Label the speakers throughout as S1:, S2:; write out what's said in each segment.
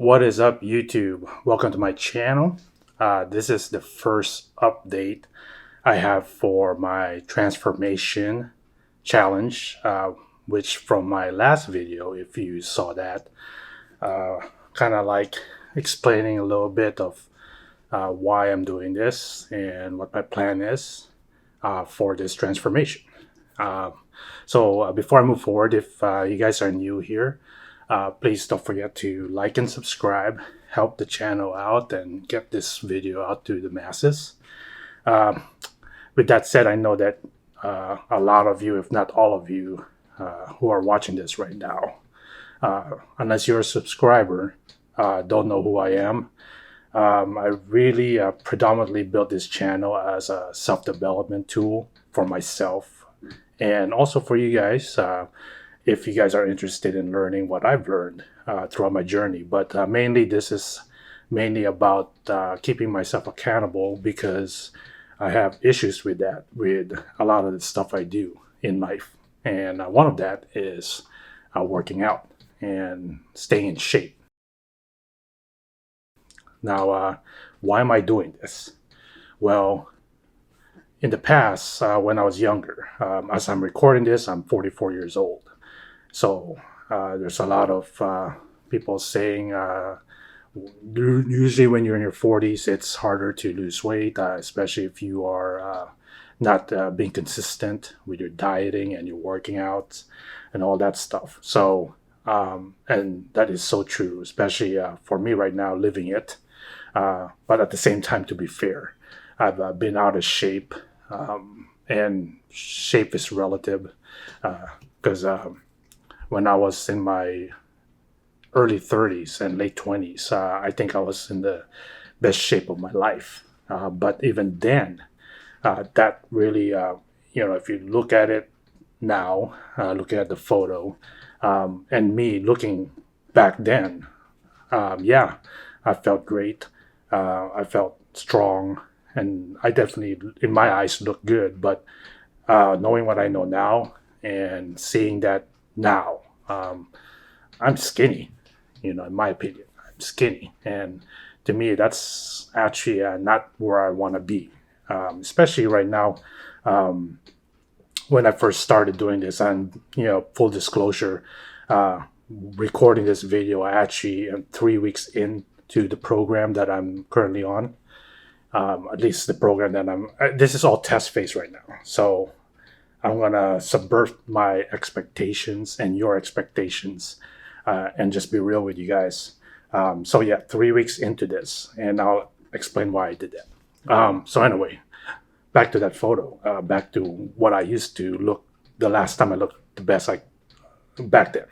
S1: What is up, YouTube? Welcome to my channel. This is the first update I have for my transformation challenge, which from my last video, if you saw that, kind of like explaining a little bit of why I'm doing this and what my plan is for this transformation. So before I move forward, if you guys are new here, please don't forget to like and subscribe, help the channel out and get this video out to the masses. With that said, I know that a lot of you, if not all of you, who are watching this right now, unless you're a subscriber, don't know who I am. I really predominantly built this channel as a self-development tool for myself and also for you guys. If you guys are interested in learning what I've learned throughout my journey. But mainly this is mainly about keeping myself accountable, because I have issues with that, with a lot of the stuff I do in life. And one of that is working out and staying in shape. Now, why am I doing this? Well, in the past, when I was younger, as I'm recording this, I'm 44 years old. So there's a lot of people saying usually when you're in your 40s, it's harder to lose weight, especially if you are not being consistent with your dieting and your working out and all that stuff. So, and that is so true, especially for me right now, living it. But at the same time, to be fair, I've been out of shape, and shape is relative, because when I was in my early 30s and late 20s, I think I was in the best shape of my life. But even then, that really, if you look at it now, looking at the photo, and me looking back then, yeah, I felt great. I felt strong, and I definitely, in my eyes, looked good. But knowing what I know now and seeing that now, I'm skinny, in my opinion. I'm skinny. And to me, that's actually not where I want to be, especially right now. When I first started doing this, and, full disclosure, recording this video, I actually am 3 weeks into the program that I'm currently on. At least the program that this is all test phase right now. So I'm going to subvert my expectations and your expectations, and just be real with you guys. So yeah, 3 weeks into this, and I'll explain why I did that. So anyway, back to that photo, back to what I used to look, the last time I looked the best back then.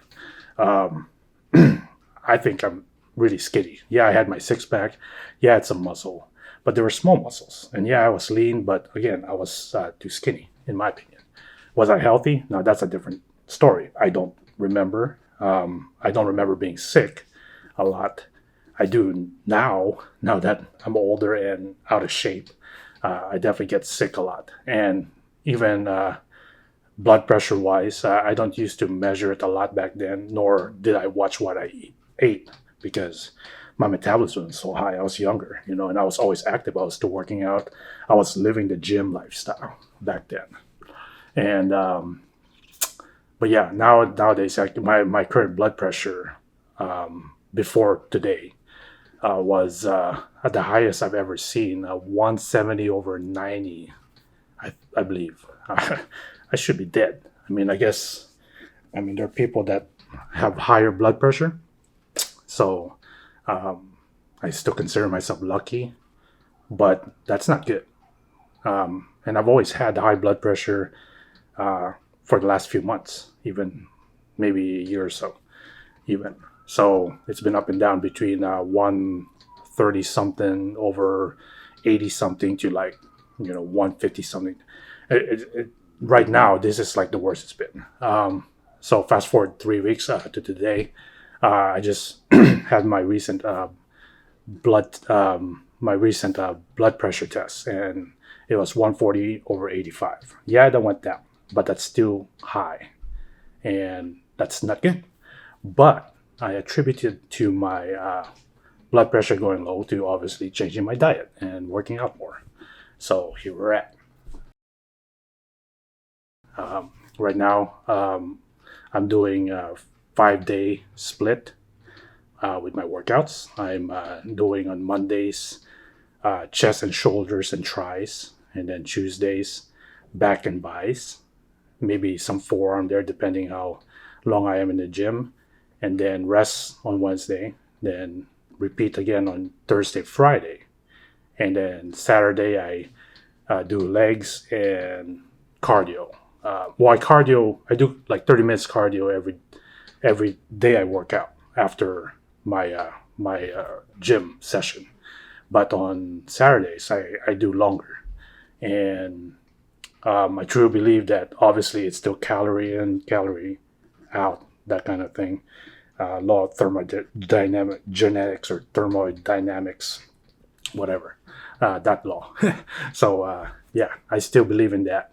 S1: I think I'm really skinny. Yeah, I had my six pack. Yeah, I had some muscle, but they were small muscles. And yeah, I was lean, but again, I was too skinny, in my opinion. Was I healthy? No, that's a different story. I don't remember. I don't remember being sick a lot. I do now that I'm older and out of shape. I definitely get sick a lot. And even blood pressure wise, I don't used to measure it a lot back then, nor did I watch what I ate, because my metabolism was so high. I was younger, and I was always active. I was still working out. I was living the gym lifestyle back then. And but yeah, nowadays, my current blood pressure before today was at the highest I've ever seen, 170/90, I believe. I should be dead. I guess there are people that have higher blood pressure, so I still consider myself lucky, but that's not good. And I've always had high blood pressure for the last few months, even maybe a year or so, even. So it's been up and down between 130 something over 80 something to 150 something. Right now, this is like the worst it's been. So fast forward 3 weeks to today, I just had my recent blood pressure test, and it was 140/85. Yeah, that went down, but that's still high, and that's not good. But I attributed to my blood pressure going low to obviously changing my diet and working out more. So here we're at. Right now, I'm doing a 5-day split with my workouts. I'm doing on Mondays chest and shoulders and tries, and then Tuesdays back and buys, maybe some forearm there depending how long I am in the gym, and then rest on Wednesday, then repeat again on Thursday, Friday, and then Saturday I do legs and cardio. I do like 30 minutes cardio every day I work out after my gym session. But on Saturdays, I do longer. And I truly believe that obviously it's still calorie in, calorie out, that kind of thing. Law of thermodynamic genetics or thermodynamics, whatever, that law. So, yeah, I still believe in that.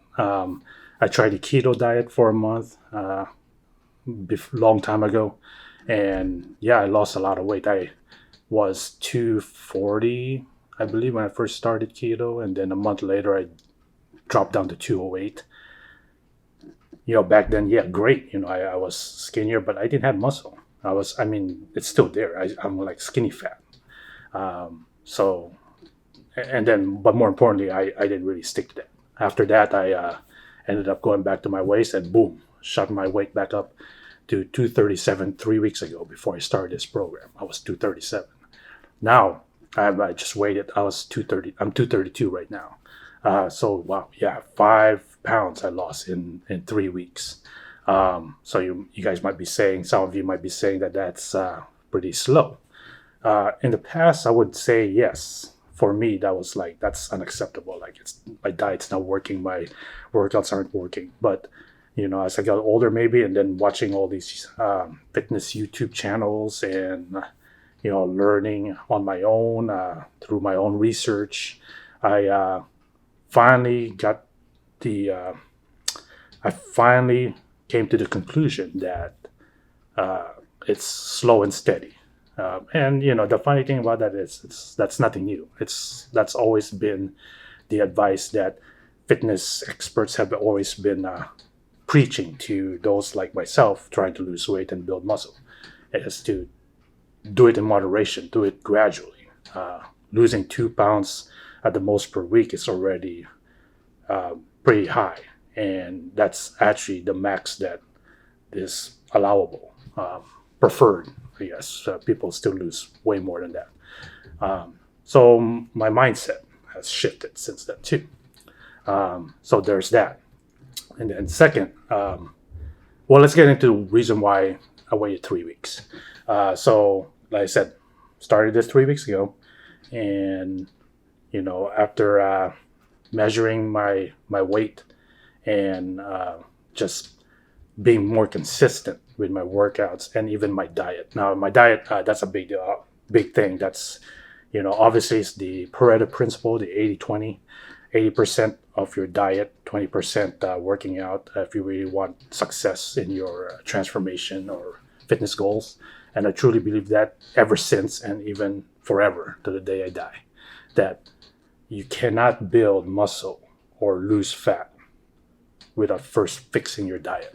S1: I tried the keto diet for a month, long time ago. And yeah, I lost a lot of weight. I was 240, I believe, when I first started keto, and then a month later I dropped down to 208. Back then, yeah, great. I was skinnier, but I didn't have muscle. It's still there. I'm like skinny fat. So, and then, but more importantly, I didn't really stick to that. After that, I ended up going back to my waist and boom, shot my weight back up to 237 3 weeks ago. Before I started this program, I was 237. Now I just waited. I was 230. I'm 232 right now. So wow, yeah, 5 pounds I lost in 3 weeks. So you guys might be saying, some of you might be saying that that's pretty slow. In the past, I would say yes. For me, that's unacceptable. Like, my diet's not working, my workouts aren't working. But as I got older, maybe, and then watching all these fitness YouTube channels and learning on my own through my own research, I finally got I finally came to the conclusion that it's slow and steady. And the funny thing about that is that's nothing new. That's always been the advice that fitness experts have always been preaching to those like myself trying to lose weight and build muscle, is to do it in moderation, do it gradually. Losing 2 pounds at the most per week is already pretty high, and that's actually the max that is allowable, preferred. Yes, people still lose way more than that. So my mindset has shifted since then too. So there's that. And then second, let's get into the reason why I waited 3 weeks. So like I said, started this 3 weeks ago, and after measuring my weight and just being more consistent with my workouts and even my diet. Now, my diet, that's a big thing. That's, obviously it's the Pareto principle, the 80-20, 80% of your diet, 20% working out if you really want success in your transformation or fitness goals. And I truly believe that ever since, and even forever to the day I die, that you cannot build muscle or lose fat without first fixing your diet.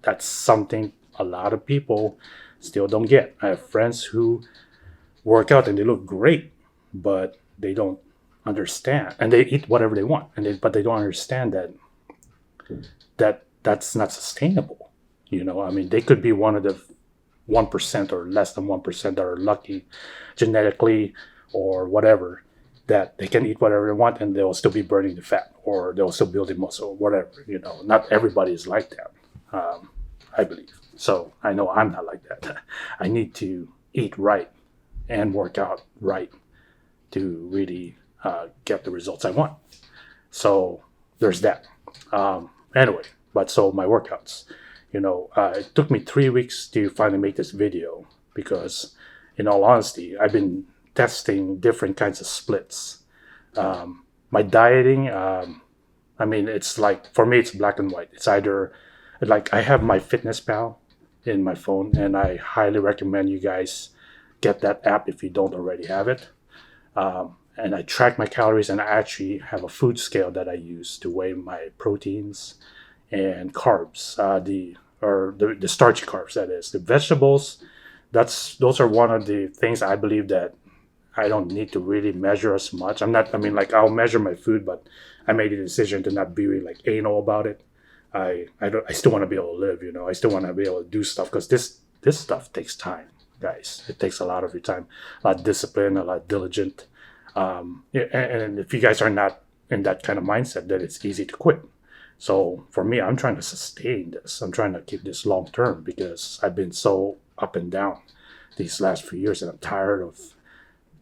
S1: That's something a lot of people still don't get. I have friends who work out and they look great, but they don't understand, and they eat whatever they want, but they don't understand that that's not sustainable. They could be one of the 1% or less than 1% that are lucky genetically or whatever, that they can eat whatever they want and they'll still be burning the fat, or they'll still building muscle, whatever. Not everybody is like that. I believe. So I know I'm not like that. I need to eat right and work out right to really get the results I want. So there's that. Anyway, but so my workouts, it took me 3 weeks to finally make this video because, in all honesty, I've been testing different kinds of splits. My dieting, it's like, for me, it's black and white. It's either, like, I have my Fitness Pal. in my phone, and I highly recommend you guys get that app if you don't already have it. And I track my calories, and I actually have a food scale that I use to weigh my proteins and carbs, the starchy carbs, that is the vegetables. Those are one of the things I believe that I don't need to really measure as much. I'm not. I mean, like, I'll measure my food, but I made a decision to not be really, like, anal about it. I don't. I still want to be able to live. I still want to be able to do stuff, because this stuff takes time, guys. It takes a lot of your time, a lot of discipline, a lot of diligent. Yeah, and if you guys are not in that kind of mindset, then it's easy to quit. So for me, I'm trying to sustain this. I'm trying to keep this long term, because I've been so up and down these last few years, and I'm tired of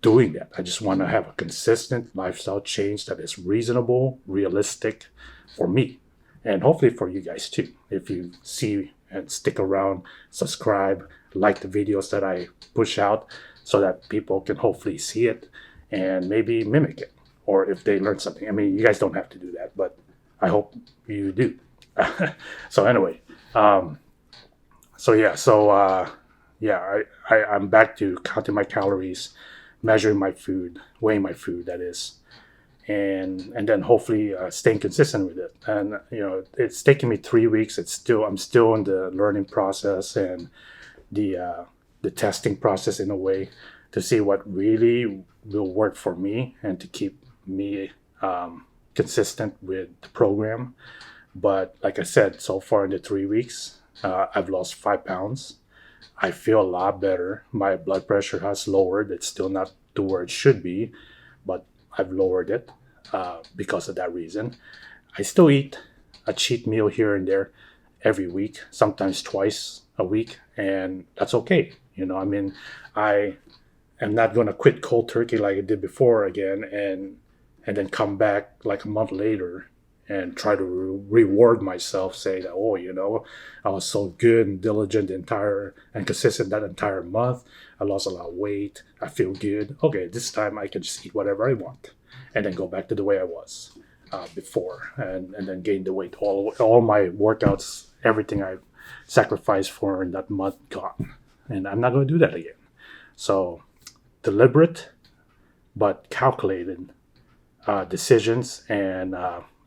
S1: doing that. I just want to have a consistent lifestyle change that is reasonable, realistic for me, and hopefully for you guys too. If you see and stick around, subscribe, like the videos that I push out, so that people can hopefully see it and maybe mimic it. Or if they learn something. I mean, you guys don't have to do that, but I hope you do. So anyway, so yeah, I'm back to counting my calories, measuring my food, weighing my food, that is, and then hopefully staying consistent with it. And it's taking me 3 weeks. I'm still in the learning process, and the testing process, in a way, to see what really will work for me and to keep me consistent with the program. But like I said, so far in the 3 weeks, I've lost 5 pounds. I feel a lot better. My blood pressure has lowered. It's still not to where it should be, but I've lowered it because of that reason. I still eat a cheat meal here and there every week, sometimes twice a week, and that's okay. I mean, I am not going to quit cold turkey like I did before again, and then come back like a month later and try to reward myself, say that, oh, I was so good and diligent and consistent that entire month. I lost a lot of weight. I feel good. Okay, this time I can just eat whatever I want, and then go back to the way I was before, and then gain the weight. All my workouts, everything I sacrificed for in that month, gone, and I'm not going to do that again. So deliberate but calculated decisions and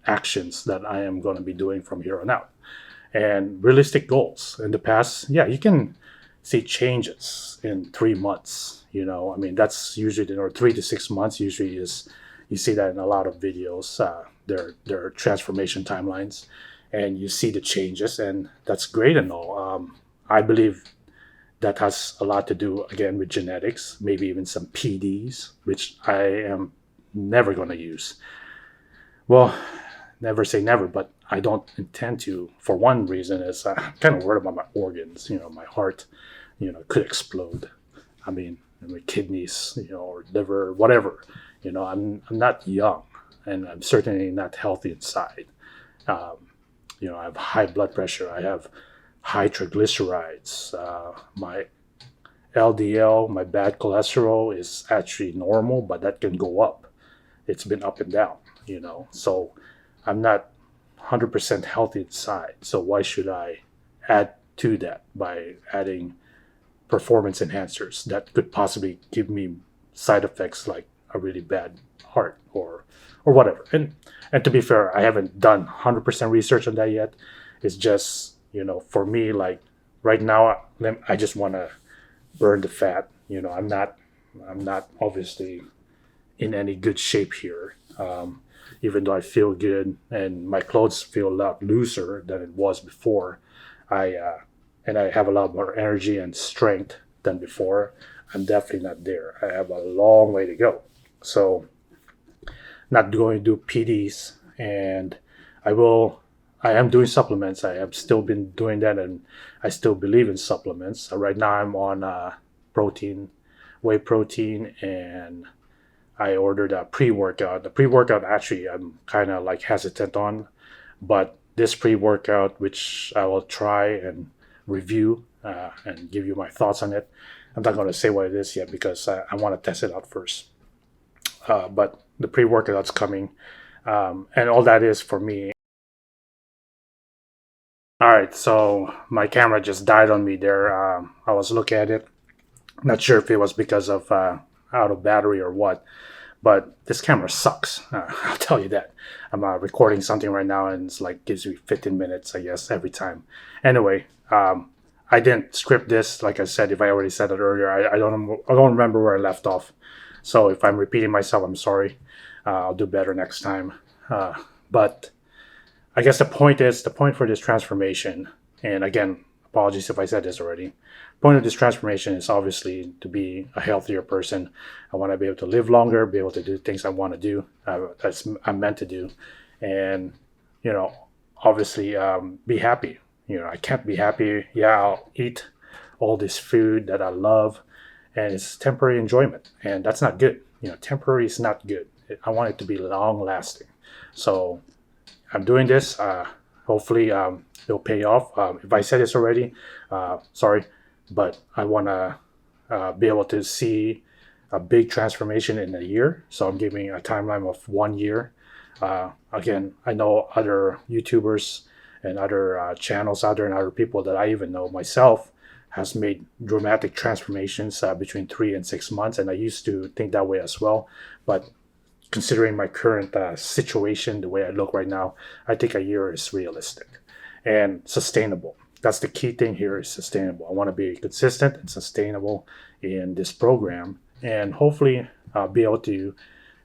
S1: actions that I am going to be doing from here on out, and realistic goals. In the past, yeah, you can see changes in 3 months. I mean, that's usually, or 3 to 6 months usually is. You see that in a lot of videos. Their transformation timelines, and you see the changes, and that's great and all. I believe that has a lot to do, again, with genetics, maybe even some PDs, which I am never going to use. Well, never say never, but I don't intend to. For one reason is I'm kind of worried about my organs. My heart, could explode. I mean, my kidneys, or liver, whatever. I'm not young, and I'm certainly not healthy inside. I have high blood pressure. I have high triglycerides. My LDL, my bad cholesterol, is actually normal, but that can go up. It's been up and down, So I'm not 100% healthy inside. So why should I add to that by adding performance enhancers that could possibly give me side effects like a really bad heart or whatever? And to be fair, I haven't done 100% research on that yet. It's just, for me, like, right now, I just want to burn the fat. I'm not obviously in any good shape here. Even though I feel good and my clothes feel a lot looser than it was before, and I have a lot more energy and strength than before, I'm definitely not there. I have a long way to go. So, not going to do PDs, and I am doing supplements. I have still been doing that, and I still believe in supplements. Right now I'm on whey protein, and I ordered a pre-workout. The pre-workout, actually, I'm kind of like hesitant on, but this pre-workout, which I will try and review and give you my thoughts on it. I'm not going to say what it is yet, because I want to test it out first. But the pre-workout's coming, and all that is for me All right, so my camera just died on me there. I was looking at it. Not sure if it was because of out of battery or what, but this camera sucks. I'll tell you that. I'm recording something right now, and it's like gives me 15 minutes, I guess, every time. Anyway, I didn't script this. Like I said, if I already said it earlier, I don't remember where I left off. So if I'm repeating myself, I'm sorry. I'll do better next time. But I guess the point for this transformation, and again, apologies if I said this already. Point of this transformation is obviously to be a healthier person. I want to be able to live longer, be able to do things I want to do, that's I'm meant to do, and you know, obviously, be happy. I can't be happy. Yeah, I'll eat all this food that I love, and it's temporary enjoyment, and that's not good. Temporary is not good. I want it to be long lasting. So I'm doing this. Hopefully, it'll pay off. If I said this already, sorry, but I want to be able to see a big transformation in a year. So I'm giving a timeline of 1 year. Again, I know other YouTubers and other channels out there and other people that I even know myself has made dramatic transformations between 3 and 6 months. And I used to think that way as well. But considering my current situation, the way I look right now, I think a year is realistic and sustainable. That's the key thing here is sustainable. I want to be consistent and sustainable in this program, and hopefully be able to,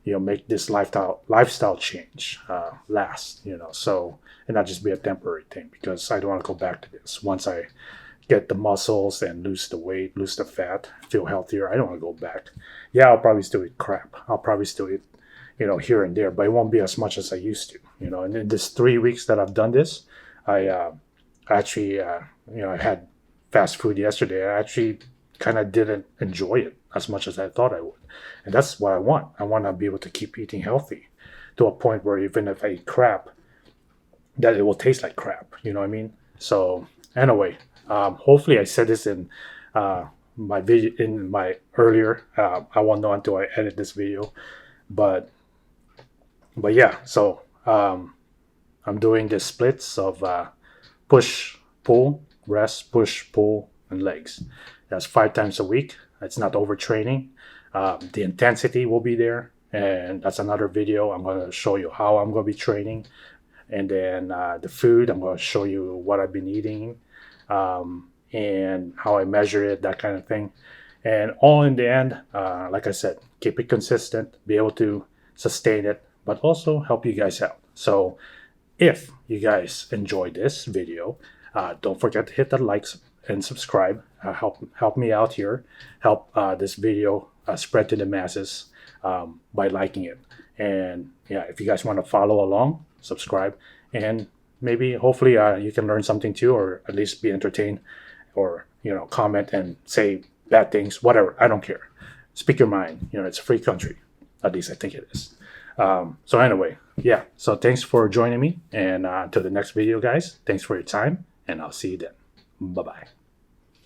S1: make this lifestyle change last. So and not just be a temporary thing because I don't want to go back to this once I get the muscles and lose the weight, lose the fat, feel healthier. I don't want to go back. Yeah, I'll probably still eat crap. I'll probably still eat here and there, but it won't be as much as I used to. And in this 3 weeks that I've done this, I actually, I had fast food yesterday. I actually kind of didn't enjoy it as much as I thought I would. And that's what I want. I want to be able to keep eating healthy to a point where even if I eat crap, that it will taste like crap. You know what I mean? So anyway, hopefully I said this in my video in my earlier. I won't know until I edit this video, but yeah. So I'm doing the splits of push, pull, rest, push, pull, and legs. That's 5 times a week. It's not overtraining. The intensity will be there, and that's another video. I'm going to show you how I'm going to be training, and then the food. I'm going to show you what I've been eating, and how I measure it, that kind of thing. And all in the end, like I said, keep it consistent, be able to sustain it, but also help you guys out. So if you guys enjoyed this video, don't forget to hit that like and subscribe. Help me out here. Help this video spread to the masses by liking it. And yeah, if you guys want to follow along, subscribe, and maybe hopefully you can learn something too, or at least be entertained, or comment and say bad things, whatever. I don't care. Speak your mind. It's a free country. At least I think it is. So anyway, yeah. So thanks for joining me, and until the next video, guys. Thanks for your time, and I'll see you then. Bye bye.